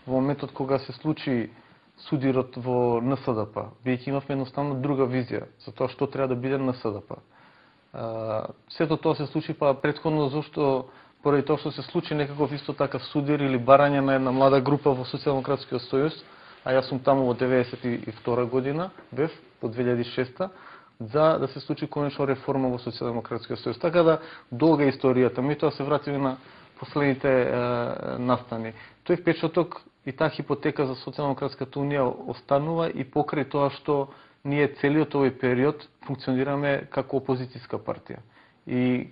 во моментот кога се случи судирот во НСДП, бидејќи имавме едноставно друга визија за тоа што треба да биде НСДП. Сето тоа се случи па претходно зашто поради тоа што се случи некаков исто такав судир или барање на една млада група во Социјалдемократскиот сојуз, а јас сум таму во 92 година, бев во 2006 за да се случи конечно реформа во Социјалдемократскиот сојуз. Така да долга историјата, меѓутоа се вратиме на последните настани. Тој впечаток и таа хипотека за Социјалдемократската унија останува и покрај тоа што ние целиот овој период функционираме како опозицијска партија. И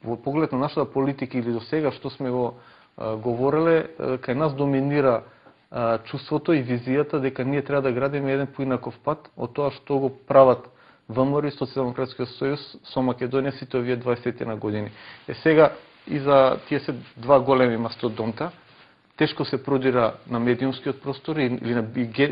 во поглед на нашата политика или до сега што сме го говореле, кај нас доминира чувството и визијата дека ние треба да градиме еден поинаков пат од тоа што го прават ВМРО и Социјалдемократскиот сојуз со Македонија сите овие 20 на години. Сега и за тие се два големи мастодонта, тешко се продира на медиумскиот простор или на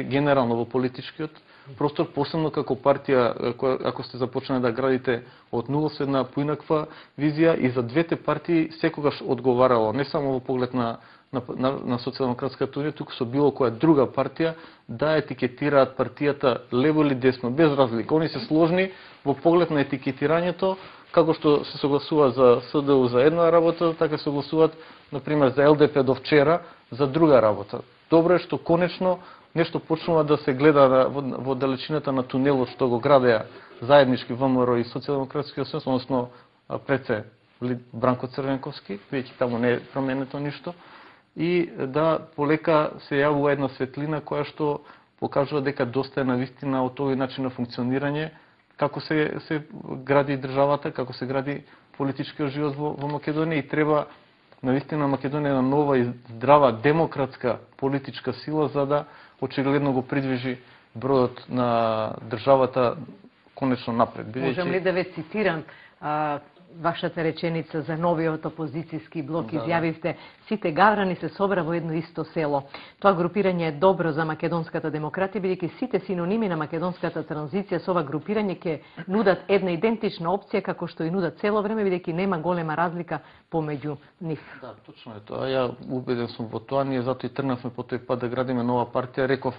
генерално во политичкиот простор, посебно како партија, ако сте започнали да градите од нула со една поинаква визија, и за двете партии секогаш одговарало, не само во поглед на Социјалдемократската унија, туку со било која друга партија, да етикетираат партијата лево или десно, без разлика. Они се сложни во поглед на етикетирањето, како што се согласува за СДУ за една работа, така се согласуваат, например, за ЛДП до вчера за друга работа. Добро е што конечно нешто почнува да се гледа во далечината на тунелот што го градеа заеднички ВМРО и Социјалдемократскиот сојуз, односно ПЦ Бранко Црвенковски, веќе таму не е променето ништо, и да полека се јавува една светлина која што покажува дека доста е навистина од овој начин на функционирање, како се гради државата, како се гради политичкиот живот во Македонија, и треба навистина Македонија една нова и здрава демократска политичка сила за да очигледно го придвижи бродот на државата конечно напред. Можам ли да ве цитирам вашата реченица за новиот опозицијски блок? Изјавивте: сите гаврани се собра во едно исто село. Тоа групирање е добро за македонската демократија, бидејќи сите синоними на македонската транзиција со ова групирање ќе нудат една идентична опција како што и нудат цело време, бидејќи нема голема разлика помеѓу нив. Да, точно е тоа. Ја убеден сум во тоа. Ние затоа и тргнавме по тој пат да градиме нова партија. Реков,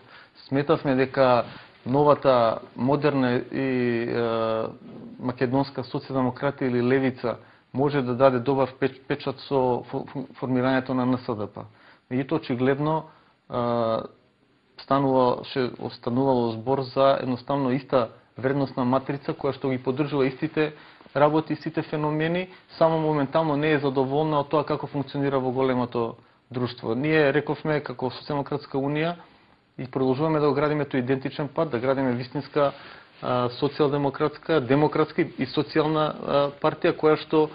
сметавме дека новата модерна и македонска социјалдемократија или левица може да даде добар печат со формирањето на НСДП. Меѓутоа очигледно останувало збор за едноставно иста вредносна матрица која што ги поддржува истите работи, истите феномени, само моментално не е задоволна од тоа како функционира во големото друштво. Ние рековме како Социјалдемократска унија и продолжуваме да го градиме тој идентичен пат, да градиме вистинска социјалдемократска, демократска и социјална партија која што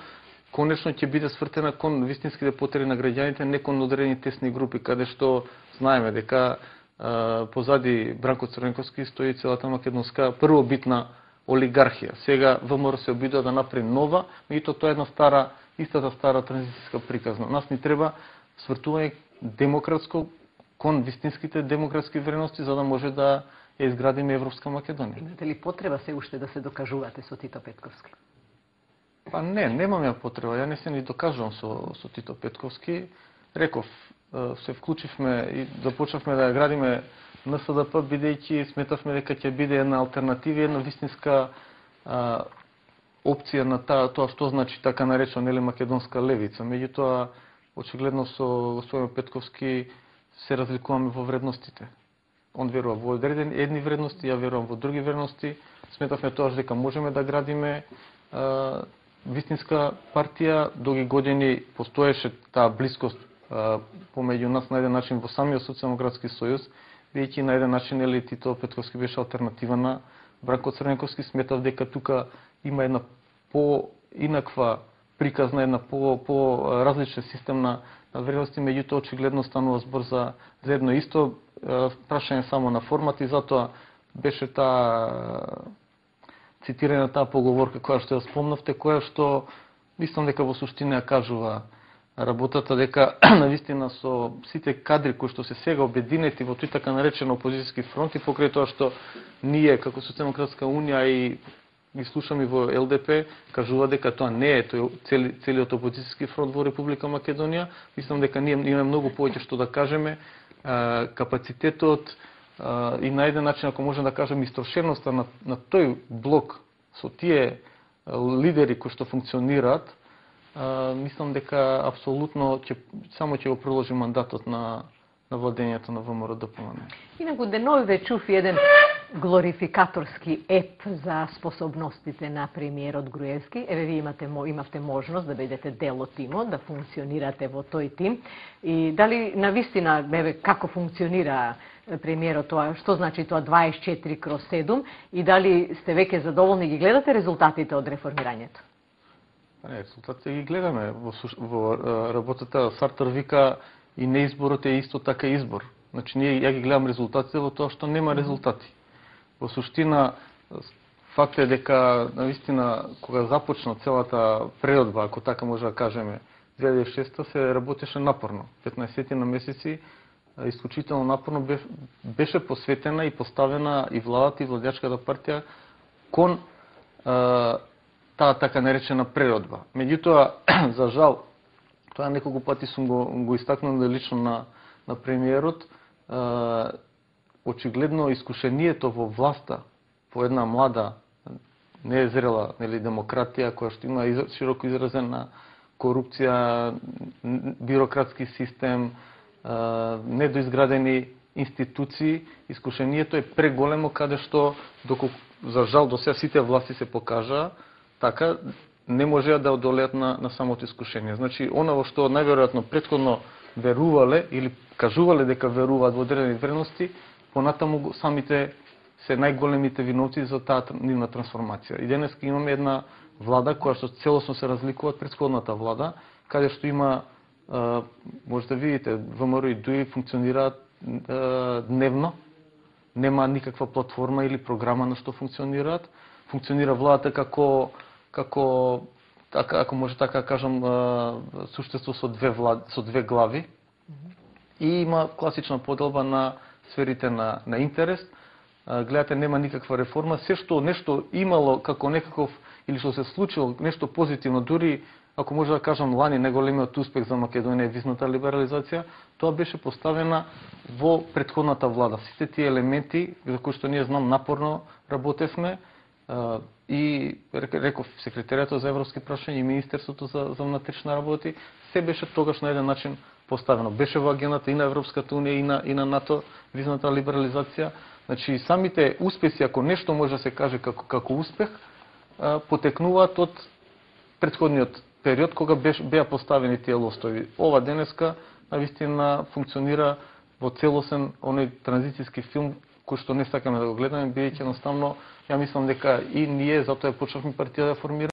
конечно ќе биде свртена кон вистинските потреби на граѓаните, не кон одредени тесни групи, каде што знаеме дека позади Бранко Црвенковски стои целата македонска првобитна олигархија. Сега ВМРО се обидува да направи нова, меѓутоа тоа е една истата стара транзицијска приказна. Нас ни треба свртување демократско кон вистинските демократски вредности, за да може да ја изградиме Европска Македонија. Имате ли потреба се уште да се докажувате со Тито Петковски? Па немам ја потреба. Ја не се ни докажувам со Тито Петковски. Реков, се вклучивме и започнавме да ја градиме НСДП, бидејќи сметавме дека ќе биде една алтернатива, една вистинска опција на тоа што значи така наречена македонска левица. Меѓутоа, очигледно со господин Петковски се разликуваме во вредностите. Он верува во едни вредности, ја верувам во други вредности. Сметавме тоа дека можеме да градиме вистинска партија. Долги години постоеше таа блискост помеѓу нас на еден начин во самиот Социјалдемократски сојуз, бидејќи на еден начин Тито Петковски беше алтернатива на Бранко Црвенковски. Сметав дека тука има една поинаква приказна, една по-различен систем на вредности, меѓутоа очигледно станува збор за едно исто прашање само на формат, и затоа беше таа цитирање на таа поговорка која што ја спомнавте, која што мислам дека во суштина ја кажува работата, дека навистина со сите кадри кои што се сега обединети во тој така наречен опозицијски фронт, и покрај тоа што ние како Социјалдемократска унија и ги слушаме во ЛДП, кажува дека тоа не е целиот опозицијски фронт во Република Македонија. Мислам дека ние имаме многу повеќе што да кажеме капацитетот и на еден начин, ако можем да кажем, истрошеноста на тој блок со тие лидери кои што функционираат, мислам дека апсолутно само ќе го продолжи мандатот на владењето на ВМРО ДПМН. Инаку деновиве чув еден глорификаторски еп за способностите на премиерот Груевски. Еве ви имавте можност да бидете дел од тимот, да функционирате во тој тим. И дали навистина, како функционира премиерот тоа, што значи тоа 24/7 и дали сте веќе задоволни, ги гледате резултатите од реформирањето? Резултатите ги гледаме. Во работата Сартер вика и неизборот е исто така избор. Значи, ја ги гледам резултатите во тоа што нема резултати. Во суштина, факт е дека, навистина, кога започна целата преодба, ако така може да кажеме, 2006 се работеше напорно. 15 на месеци, исклучително напорно беше посветена и поставена и владата и владеачката партија кон таа така наречена преодба. Меѓутоа, за жал, тоа неколку пати сум го истакнал лично на премиерот, очигледно искушението во власта по една млада, незрела демократија, која што има широко изразена корупција, бирократски систем, недоизградени институции, искушението е преголемо каде што, доколку за жал до сега сите власти се покажаа, така не можеа да одолеат на самото искушение. Значи, она во што најверојатно претходно верувале или кажувале дека веруваат во одредени вредности, понатаму самите се најголемите виновци за таа нивна трансформација. И денеска имаме една влада која што целосно се разликува од претходната влада, каде што има, може да видите, ВМРО и ДУИ функционираат дневно, нема никаква платформа или програма на што функционираат. Функционира владата како ако може така да кажам, суштество со две глави и има класична поделба на сферите на интерес. Гледате, нема никаква реформа. Се што нешто имало како некаков, или што се случило, нешто позитивно, дури, ако може да кажам, лани најголемиот успех за Македонија е визната либерализација, тоа беше поставена во претходната влада. Сите тие елементи, за кои што ние знам напорно работевме, и реков секретаријатот за европски прашања и Министерството за внатрешни работи, се беше тогаш на еден начин поставено. Беше во агендата и на Европската унија и на НАТО визната либерализација. Значи самите успеси, ако нешто може да се каже како успех, потекнуваат од претходниот период кога беа поставени тие лостови. Ова денеска навистина функционира во целосен оној транзицијски филм кој што не сакаме да го гледаме, бидејќи едноставно ја мислам дека и ние затоа почнавме партија да формираме